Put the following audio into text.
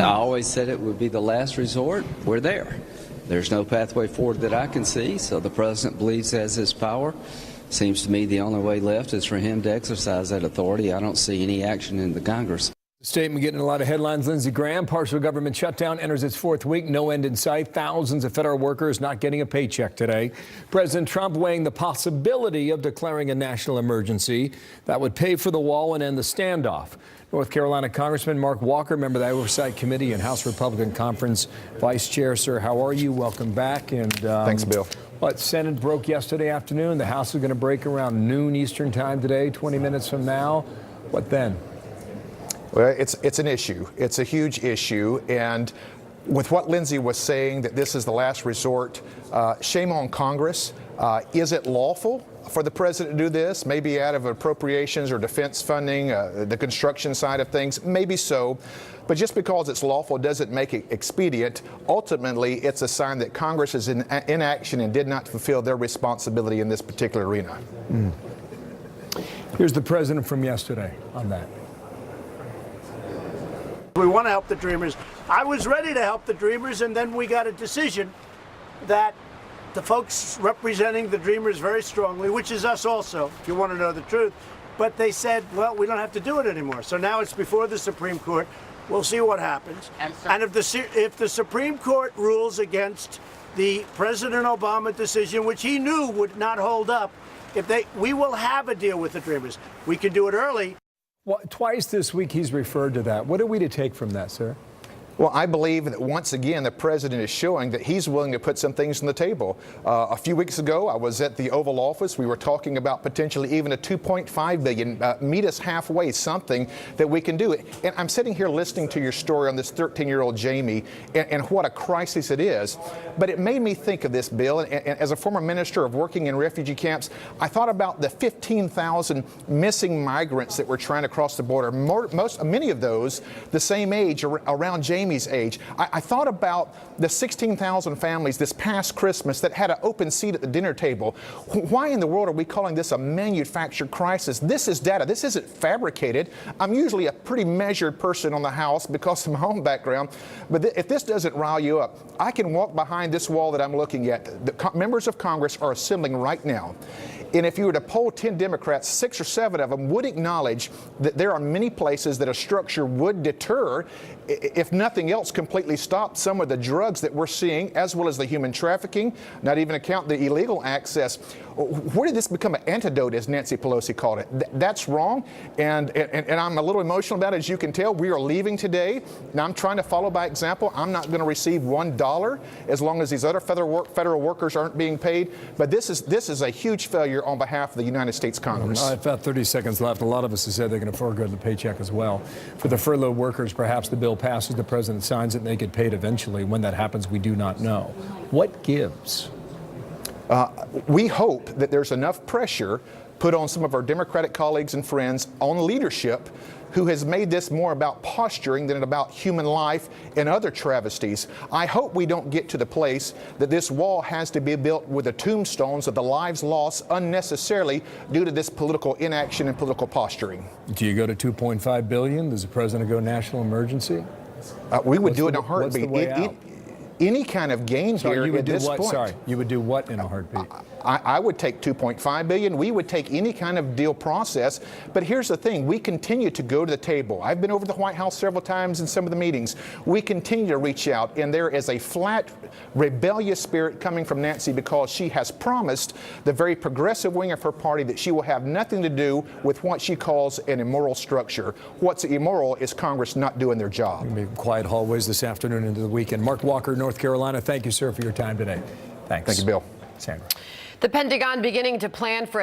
I always said it would be the last resort. We're there. There's no pathway forward that I can see, so the president believes he has his power. Seems to me the only way left is for him to exercise that authority. I don't see any action in the Congress. The statement getting a lot of headlines. Lindsey Graham, partial government shutdown enters its fourth week. No end in sight. Thousands of federal workers not getting a paycheck today. President Trump weighing the possibility of declaring a national emergency that would pay for the wall and end the standoff. North Carolina Congressman Mark Walker, member of the Oversight Committee and House Republican Conference Vice Chair. Sir, how are you? Welcome back. And thanks, Bill. Senate broke yesterday afternoon. The House is going to break around noon Eastern time today, 20 minutes from now. What then? Well, it's an issue. It's a huge issue. And with what Lindsey was saying, that this is the last resort, shame on Congress. Is it lawful for the president to do this? Maybe out of appropriations or defense funding, the construction side of things, maybe so. But just because it's lawful doesn't make it expedient. Ultimately, it's a sign that Congress is in inaction and did not fulfill their responsibility in this particular arena. Here's the president from yesterday on that. We want to help the Dreamers. I was ready to help the Dreamers, and then we got a decision that the folks representing the Dreamers very strongly, which is us also, if you want to know the truth, but they said, well, we don't have to do it anymore. So now it's before the Supreme Court. We'll see what happens. And if the Supreme Court rules against the President Obama decision, which he knew would not hold up, we will have a deal with the Dreamers. We can do it early. Well, twice this week he's referred to that. What are we to take from that, sir? Well, I believe that once again the president is showing that he's willing to put some things on the table. A few weeks ago, I was at the Oval Office. We were talking about potentially even a $2.5 billion. Meet us halfway, something that we can do. And I'm sitting here listening to your story on this 13-year-old Jamie and what a crisis it is. But it made me think of this, Bill. And as a former minister of working in refugee camps, I thought about the 15,000 missing migrants that were trying to cross the border. Many of those the same age, around Jamie's age. I thought about the 16,000 families this past Christmas that had an open seat at the dinner table. Why in the world are we calling this a manufactured crisis? This is data. This isn't fabricated. I'm usually a pretty measured person on the House because of my own background. But if this doesn't rile you up, I can walk behind this wall that I'm looking at. The members of Congress are assembling right now. And if you were to poll 10 Democrats, 6 or 7 of them would acknowledge that there are many places that a structure would deter, if nothing else, completely stop some of the drugs that we're seeing, as well as the human trafficking, not even account the illegal access. Where did this become an antidote, as Nancy Pelosi called it? That's wrong, and I'm a little emotional about it, as you can tell. We are leaving today. Now, I'm trying to follow by example. I'm not going to receive $1 as long as these other federal workers aren't being paid. But this is a huge failure on behalf of the United States Congress. I've about 30 seconds left. A lot of us have said they're going to forego the paycheck as well. For the furloughed workers, perhaps the bill passes, the president signs it, and they get paid eventually. When that happens, we do not know. What gives? We hope that there's enough pressure put on some of our Democratic colleagues and friends on leadership who has made this more about posturing than about human life and other travesties. I hope we don't get to the place that this wall has to be built with the tombstones of the lives lost unnecessarily due to this political inaction and political posturing. Do you go to $2.5 billion? Does the president go national emergency? We would do it in a heartbeat. What's the way out? Any kind of gain here at this point. Sorry, you would do what in a heartbeat? I would take $2.5 billion. We would take any kind of deal process. But here's the thing. We continue to go to the table. I've been over to the White House several times in some of the meetings. We continue to reach out, and there is a flat, rebellious spirit coming from Nancy because she has promised the very progressive wing of her party that she will have nothing to do with what she calls an immoral structure. What's immoral is Congress not doing their job. Be quiet hallways this afternoon into the weekend. Mark Walker, North Carolina, thank you, sir, for your time today. Thanks. Thank you, Bill. Sandra. The Pentagon beginning to plan for a